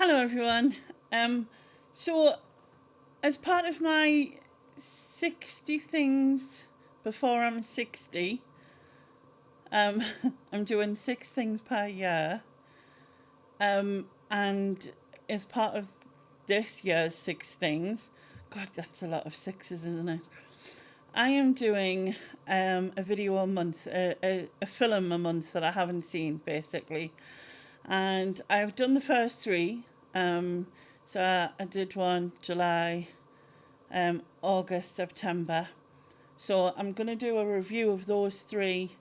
Hello, everyone. So, as part of my 60 things before I'm 60, um, I'm doing 6 things per year. And as part of this year's 6 things, God, that's a lot of sixes, isn't it? I am doing a video a month, a film a month that I haven't seen, basically. And I've done the first three. So I did one July, August, September. So I'm going to do a review of those three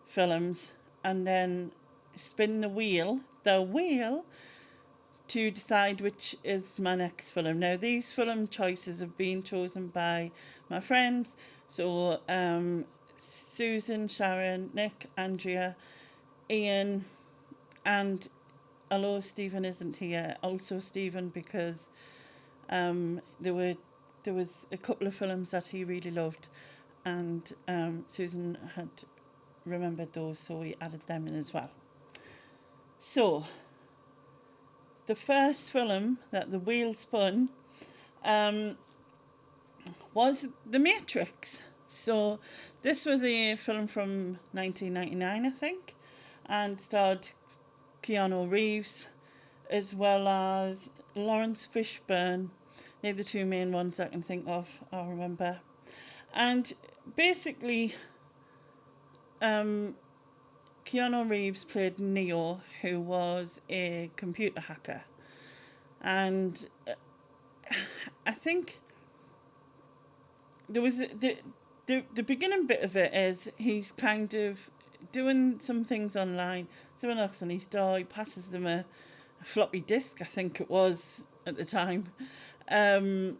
films and then spin the wheel, to decide which is my next film. Now, these film choices have been chosen by my friends. So, Susan, Sharon, Nick, Andrea, Ian, and although Stephen isn't here, also Stephen, because there was a couple of films that he really loved, and Susan had remembered those, so we added them in as well. So the first film that the wheel spun um, was The Matrix. So this was a film from 1999, I think, and starred Keanu Reeves as well as Lawrence Fishburne. They're the two main ones I can think of, I remember. And basically, um, Keanu Reeves played Neo, who was a computer hacker. And I think there was the beginning bit of it is he's kind of doing some things online. Someone knocks on his door, he passes them a floppy disk, I think it was at the time, um,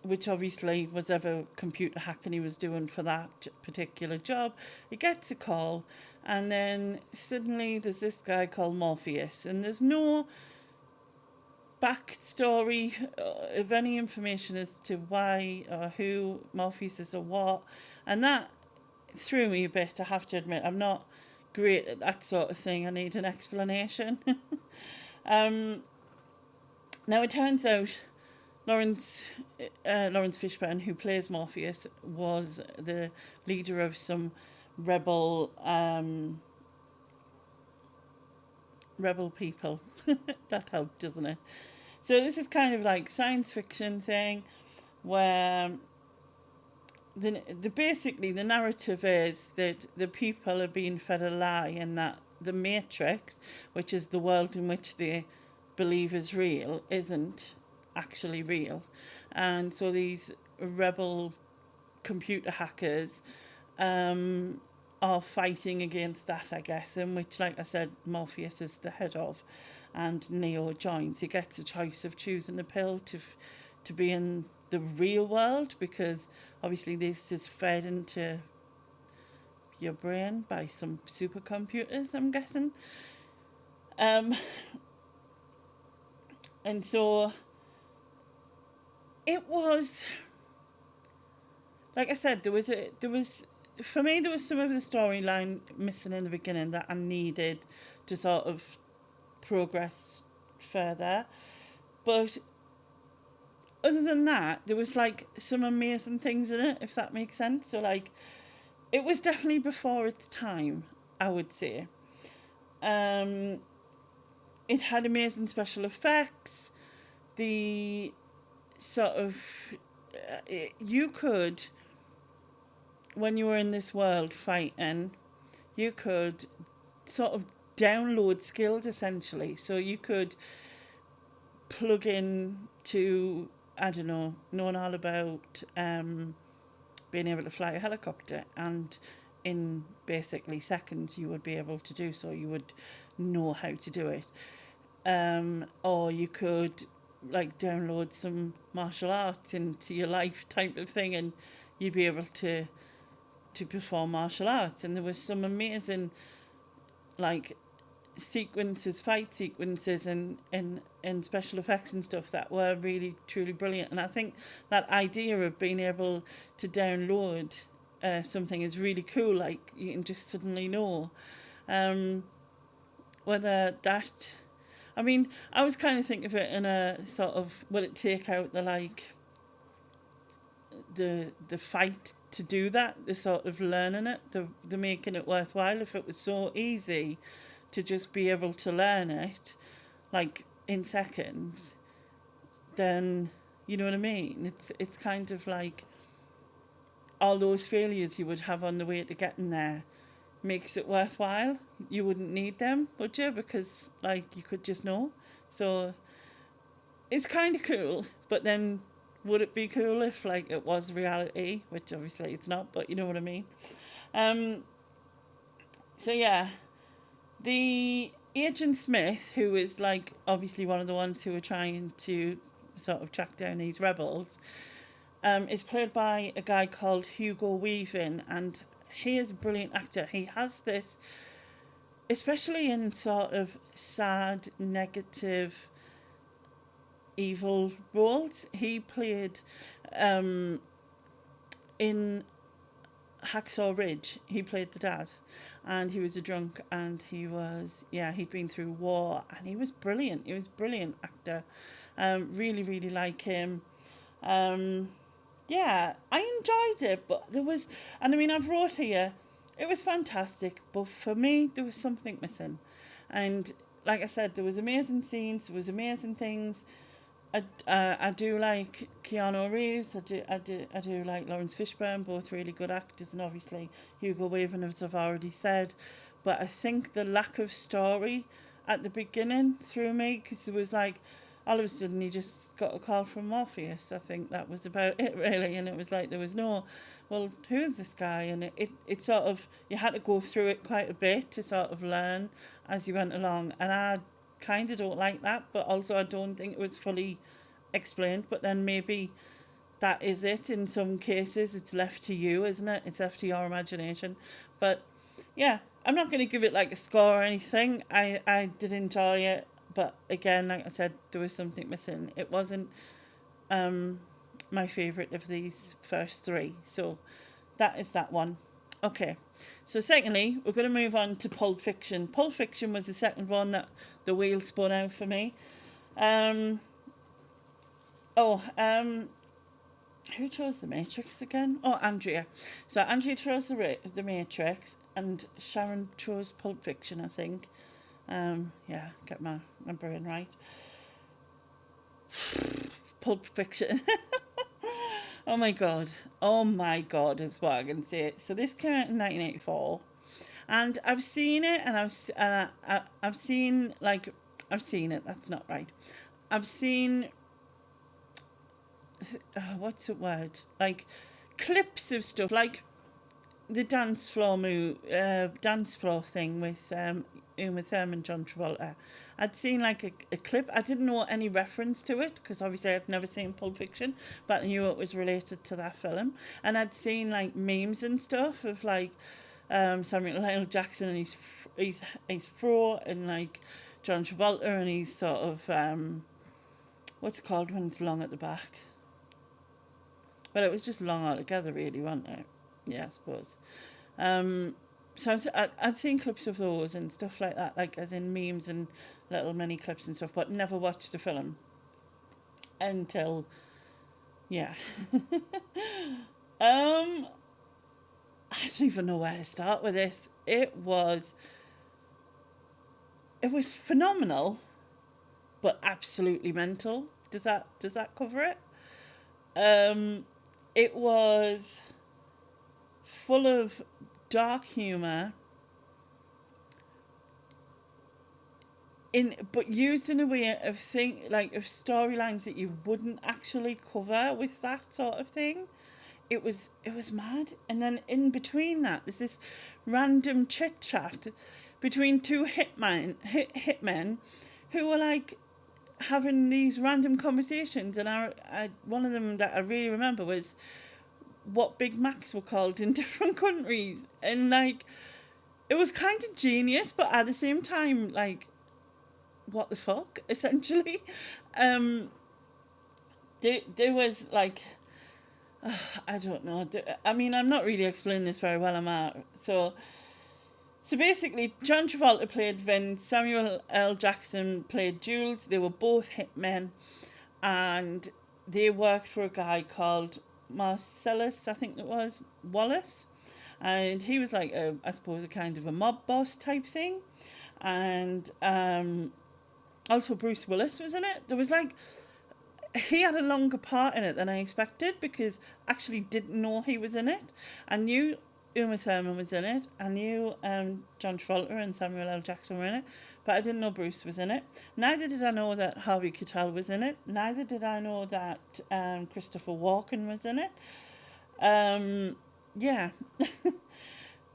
which obviously was ever computer hacking he was doing for that particular job. He gets a call, and then suddenly there's this guy called Morpheus, and there's no backstory of any information as to why or who Morpheus is or what, and that threw me a bit. I have to admit, I'm not great at that sort of thing. I need an explanation. um, Now it turns out Lawrence Fishburne, who plays Morpheus, was the leader of some rebel rebel people. That helped, doesn't it? So this is kind of like science fiction thing where the basically the narrative is that the people are being fed a lie, and that the Matrix, which is the world in which they believe is real, isn't actually real. And so these rebel computer hackers are fighting against that, I guess, in which, like I said, Morpheus is the head of, and Neo joins. He gets a choice of choosing a pill to be in the real world, because obviously this is fed into your brain by some supercomputers, I'm guessing. Um, and so it was, like I said, there was for me there was some of the storyline missing in the beginning that I needed to sort of progress further. But other than that, there was like some amazing things in it, if that makes sense. So like, it was definitely before its time, I would say. Um, it had amazing special effects. The sort of you could, when you were in this world fighting, you could sort of download skills essentially. So you could plug in to, I don't know, knowing all about being able to fly a helicopter, and in basically seconds you would be able to do so. You would know how to do it. Or you could like download some martial arts into your life type of thing, and you'd be able to perform martial arts. And there was some amazing like fight sequences, and special effects and stuff that were really truly brilliant. And I think that idea of being able to download something is really cool. Like, you can just suddenly know, um, whether that, I mean, I was kind of thinking of it in a sort of, will it take out the like the fight to do that, the sort of learning it, the making it worthwhile. If it was so easy to just be able to learn it, like in seconds, then you know what I mean. It's kind of like all those failures you would have on the way to getting there makes it worthwhile. You wouldn't need them, would you? Because like you could just know. So it's kind of cool, but then would it be cool if like it was reality? Which obviously it's not, but you know what I mean. Um, so yeah, the Agent Smith, who is like obviously one of the ones who are trying to sort of track down these rebels, is played by a guy called Hugo Weaving, and he is a brilliant actor. He has this, especially in sort of sad, negative, evil roles. He played um, in Hacksaw Ridge. He played the dad, and he was a drunk, and he was he'd been through war, and he was brilliant. He was a brilliant actor. Really, really like him. Um, yeah, I enjoyed it, but there was, and I mean, I've wrote here, it was fantastic, but for me, there was something missing. And like I said, there was amazing scenes, there was amazing things. I do like Keanu Reeves. I do like Lawrence Fishburne. Both really good actors, and obviously Hugo Weaving, as I've already said. But I think the lack of story at the beginning threw me, because it was like all of a sudden he just got a call from Morpheus. I think that was about it really, and it was like there was no, well, who is this guy? And it sort of, you had to go through it quite a bit to sort of learn as you went along, and I kind of don't like that, but also I don't think it was fully explained. But then maybe that is it. In some cases, it's left to you, isn't it? It's left to your imagination. But yeah, I'm not going to give it like a score or anything. I did enjoy it, but again, like I said, there was something missing. It wasn't um, my favourite of these first three. So that is that one. Okay, so secondly, we're going to move on to Pulp Fiction. Pulp Fiction was the second one that the wheel spun out for me. Um, oh, who chose The Matrix again? Oh, Andrea. So Andrea chose The Matrix, and Sharon chose Pulp Fiction, I think. Yeah, get my brain right. Pulp Fiction. Oh my god. Oh my god is what I can say. So this came out in 1984, and I've seen it, and I've seen like I've seen it. That's not right. I've seen what's the word? Like clips of stuff, like the dance floor thing with Uma Thurman and John Travolta. I'd seen like a clip. I didn't know any reference to it because obviously I'd never seen Pulp Fiction, but I knew it was related to that film. And I'd seen like memes and stuff of like Samuel L. Jackson and his fro, and like John Travolta and he's sort of what's it called when it's long at the back? Well, it was just long altogether, really, wasn't it? Yeah, I suppose. Um, so I'd seen clips of those and stuff like that, like as in memes and little mini clips and stuff, but never watched the film until, yeah. um, I don't even know where to start with this. It was phenomenal, but absolutely mental. Does that cover it? Um, it was full of dark humor, but used in a way of of storylines that you wouldn't actually cover with that sort of thing. It was mad. And then in between that, there's this random chit chat between two hitmen who were like having these random conversations. And one of them that I really remember was what Big Macs were called in different countries, and like it was kind of genius, but at the same time, like what the fuck, essentially. Um, there was like I don't know. I mean, I'm not really explaining this very well, am I? So So basically, John Travolta played Vince, Samuel L. Jackson played Jules. They were both hitmen, and they worked for a guy called Marcellus, I think it was, Wallace. And he was like, I suppose, a kind of a mob boss type thing. And also Bruce Willis was in it. There was like, he had a longer part in it than I expected because I actually didn't know he was in it. I knew Uma Thurman was in it. I knew John Travolta and Samuel L. Jackson were in it, but I didn't know Bruce was in it. Neither did I know that Harvey Keitel was in it. Neither did I know that Christopher Walken was in it. Yeah.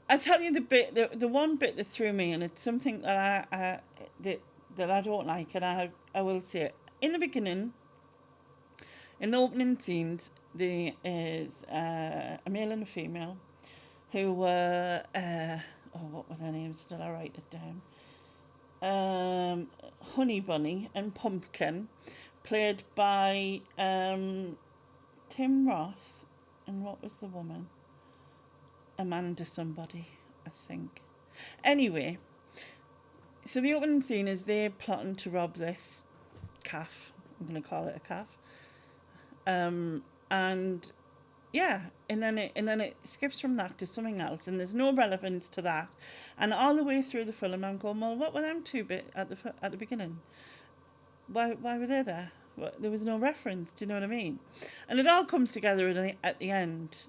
I tell you the one bit that threw me, and it's something that that I don't like, and I will say it. In the beginning, in the opening scenes, there is a male and a female who were what were their names? Did I write it down? Honey Bunny and Pumpkin, played by Tim Roth, and what was the woman? Amanda somebody, I think. Anyway, so the opening scene is they're plotting to rob this calf. I'm going to call it a calf. And yeah, and then it skips from that to something else, and there's no relevance to that. And all the way through the film, I'm going, well, what were them two bit at the beginning? Why were they there? There was no reference. Do you know what I mean? And it all comes together at the end.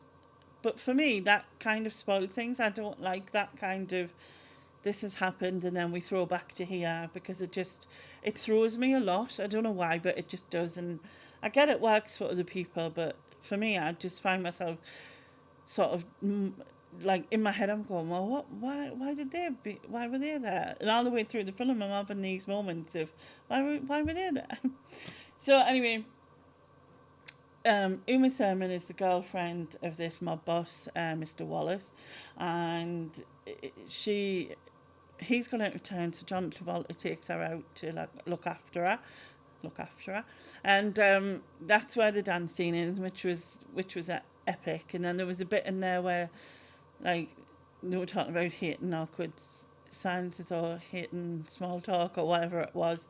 But for me, that kind of spoiled things. I don't like that kind of, this has happened and then we throw back to here, because it throws me a lot. I don't know why, but it just does. And I get it works for other people, but for me, I just find myself sort of like in my head, I'm going, well, why were they there? And all the way through the film, I'm having these moments of why were they there? So anyway, Uma Thurman is the girlfriend of this mob boss, Mr. Wallace, and he's gone out of town, so John Travolta takes her out to look after her, and that's where the dance scene is, which was epic. And then there was a bit in there where, like, they were talking about hating awkward silences or hating small talk or whatever it was,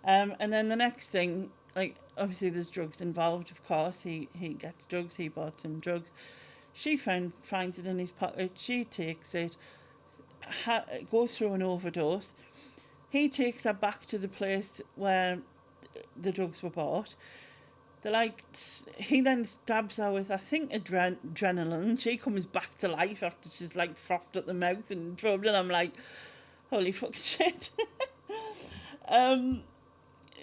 and then the next thing, like, obviously there's drugs involved, of course. He gets drugs, he bought some drugs. She finds it in his pocket, she takes it, goes through an overdose. He takes her back to the place where the drugs were bought. He then stabs her with, I think, adrenaline. She comes back to life after she's like frothed at the mouth and trouble, and I'm like, holy fucking shit.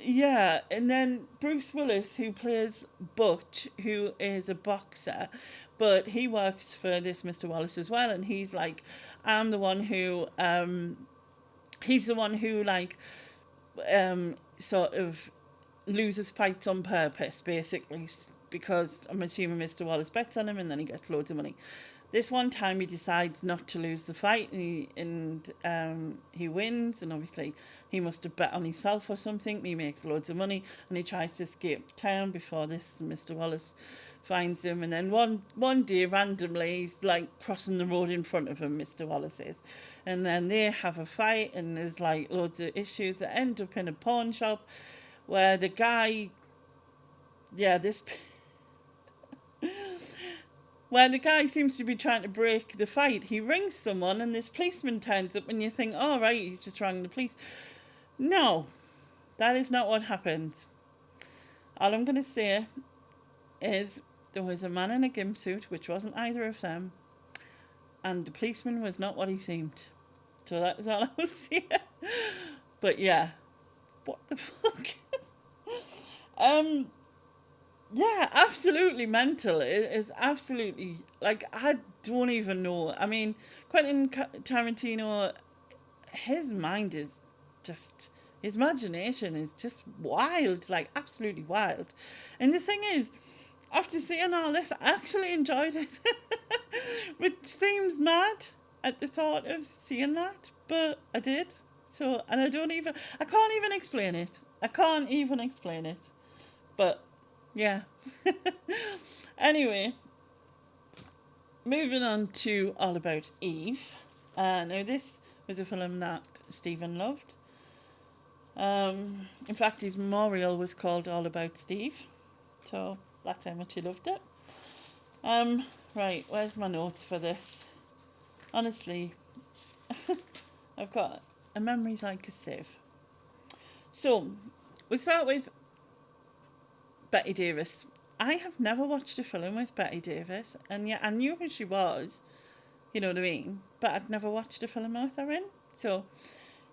Yeah, and then Bruce Willis, who plays Butch, who is a boxer, but he works for this Mr. Wallace as well, and he's like, I'm the one who, he's the one who, like, sort of loses fights on purpose, basically, because I'm assuming Mr. Wallace bets on him and then he gets loads of money. This one time he decides not to lose the fight, and he wins, and obviously he must have bet on himself or something. He makes loads of money, and he tries to escape town before this Mr. Wallace finds him. And then one day, randomly, he's like crossing the road in front of him, Mr. Wallace is. And then they have a fight, and there's like loads of issues that end up in a pawn shop where the guy, where the guy seems to be trying to break the fight. He rings someone, and this policeman turns up, and you think, oh, right, he's just rang the police. No, that is not what happens. All I'm going to say is there was a man in a gimp suit, which wasn't either of them, and the policeman was not what he seemed. So that is all I will say. But yeah, what the fuck? Yeah, absolutely mental. It is absolutely, like, I don't even know. I mean, Quentin Tarantino, his mind is just, his imagination is just wild, like, absolutely wild. And the thing is, after seeing all this, I actually enjoyed it. Which seems mad at the thought of seeing that, but I did. So, and I can't even explain it. But yeah. Anyway, moving on to All About Eve. Now this was a film that Stephen loved. In fact, his memorial was called All About Steve. So that's how much he loved it. Right, where's my notes for this? Honestly, I've got a memory like a sieve. So, we start with Betty Davis. I have never watched a film with Betty Davis, and yet I knew who she was, you know what I mean? But I'd never watched a film with her in. So,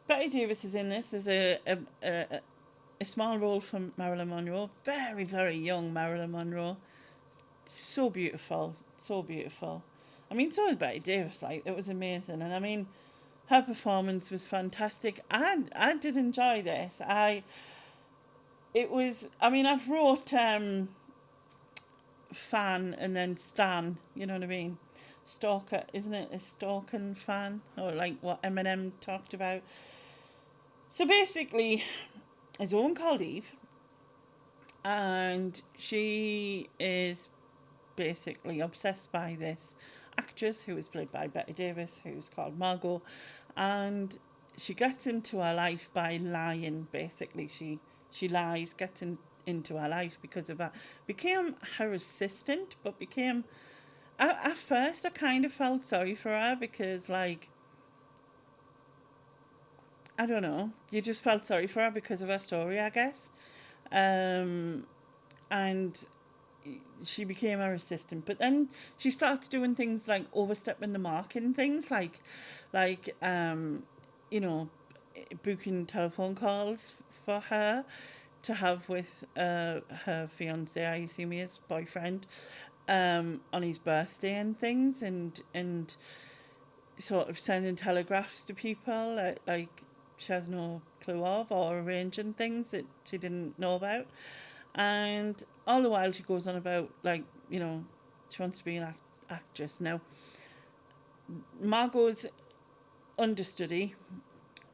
Betty Davis is in this. There's a small role from Marilyn Monroe. Very, very young Marilyn Monroe. So beautiful. So beautiful. I mean, so was Betty Davis. Like, it was amazing. And I mean, her performance was fantastic. I did enjoy this. I mean, I've wrote fan and then stan, you know what I mean? Stalker, isn't it? A stalking fan, or like what Eminem talked about. So basically, his own called Eve, and she is basically obsessed by this actress who is played by Betty Davis, who's called Margot, and she gets into her life by lying. Basically, she lies, gets into her life because of that. Became her assistant, but became at first I kind of felt sorry for her because, like, I don't know, you just felt sorry for her because of her story, I guess. Um, and she became her assistant, but then she starts doing things like overstepping the mark and things like you know, booking telephone calls for her to have with her fiance, I assume he is boyfriend, on his birthday and things, and sort of sending telegraphs to people like she has no clue of, or arranging things that she didn't know about. And all the while she goes on about, like, you know, she wants to be an actress. Now, Margot's understudy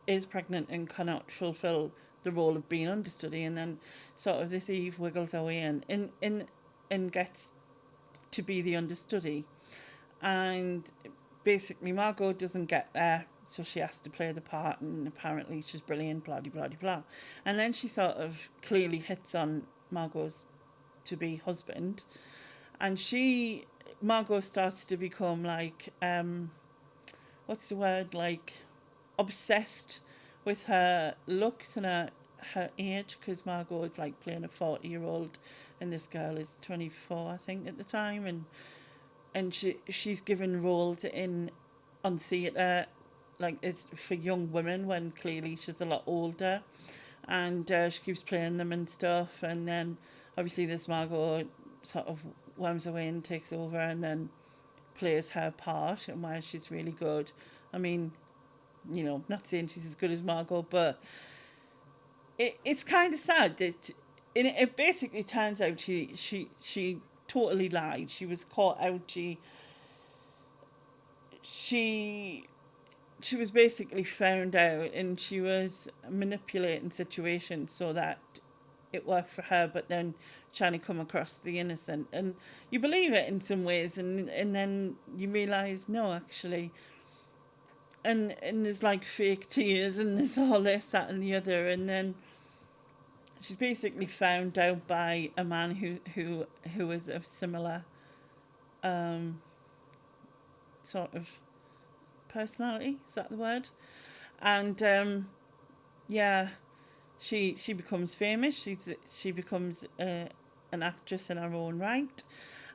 is pregnant and cannot fulfill the role of being understudy, and then sort of this Eve wiggles her way in and gets to be the understudy. And basically Margot doesn't get there, so she has to play the part, and apparently she's brilliant, blah blah blah blah. And then she sort of clearly hits on Margot's to be husband, and Margot starts to become like what's the word, like obsessed with her looks and her age, because Margot is like playing a 40-year-old and this girl is 24, I think, at the time, and she's given roles in on theatre like it's for young women when clearly she's a lot older, and she keeps playing them and stuff, and then obviously this Margot sort of worms away and takes over and then plays her part, and where she's really good. I mean, you know, not saying she's as good as Margot, but it's kind of sad that it basically turns out she totally lied. She was caught out. She she was basically found out, and she was manipulating situations so that it worked for her, but then trying to come across the innocent, and you believe it in some ways, and then you realize no, actually, and there's like fake tears, and there's all this, that, and the other, and then she's basically found out by a man who is of similar um, sort of personality. Is that the word? And yeah, she becomes famous. She becomes an actress in her own right,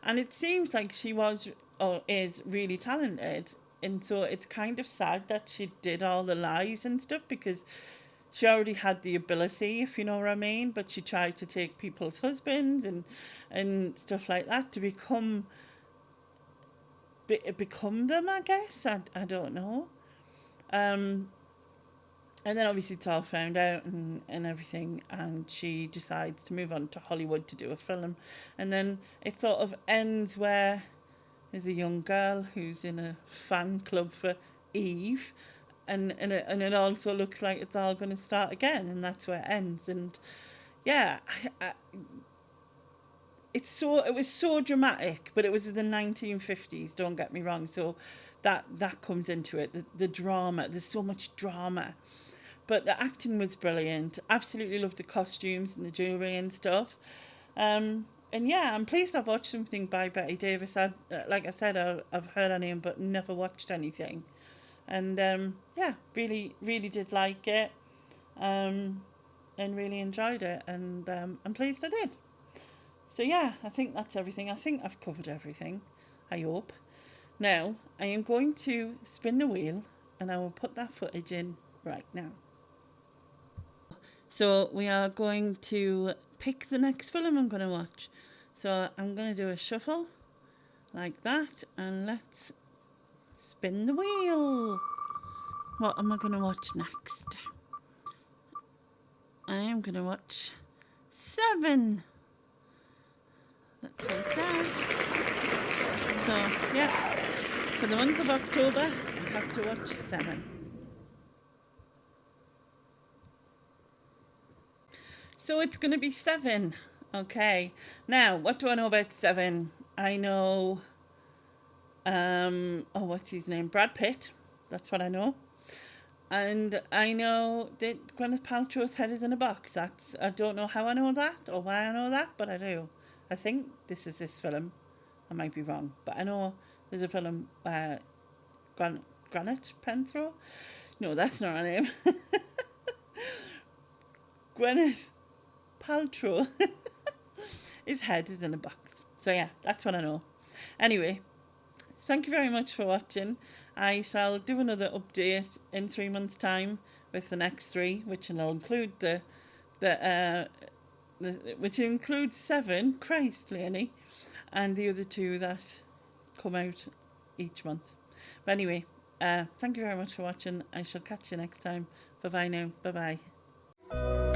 and it seems like she was or is really talented. And so it's kind of sad that she did all the lies and stuff, because she already had the ability, if you know what I mean. But she tried to take people's husbands and stuff like that to become them, I guess. I don't know. Um, and then obviously it's all found out and everything, and she decides to move on to Hollywood to do a film. And then it sort of ends where there's a young girl who's in a fan club for Eve, and it also looks like it's all going to start again, and that's where it ends. And yeah, it was so dramatic, but it was in the 1950s. Don't get me wrong. So that comes into it. The drama. There's so much drama, but the acting was brilliant. Absolutely loved the costumes and the jewelry and stuff. And yeah, I'm pleased I've watched something by Betty Davis. Like I said, I've heard her name but never watched anything. And yeah, really, really did like it, and really enjoyed it. And I'm pleased I did. So yeah, I think that's everything. I think I've covered everything. I hope. Now, I am going to spin the wheel and I will put that footage in right now. So, we are going to pick the next film I'm going to watch. So, I'm going to do a shuffle like that and let's spin the wheel. What am I going to watch next? I am going to watch Seven. That's what it says. So, yeah, for the month of October, I have to watch Seven. So it's going to be Seven. Okay. Now, what do I know about Seven? I know, oh, what's his name? Brad Pitt. That's what I know. And I know that Gwyneth Paltrow's head is in a box. I don't know how I know that or why I know that, but I do. I think this is this film. I might be wrong, but I know there's a film, Granite Penthro? No, that's not her name. Gwyneth Paltrow. His head is in a box. So yeah, that's what I know. Anyway, thank you very much for watching. I shall do another update in 3 months' time with the next three, which will include the which includes Seven, Christ, Leonie, and the other two that come out each month. But anyway, thank you very much for watching. I shall catch you next time. Bye bye now. Bye bye.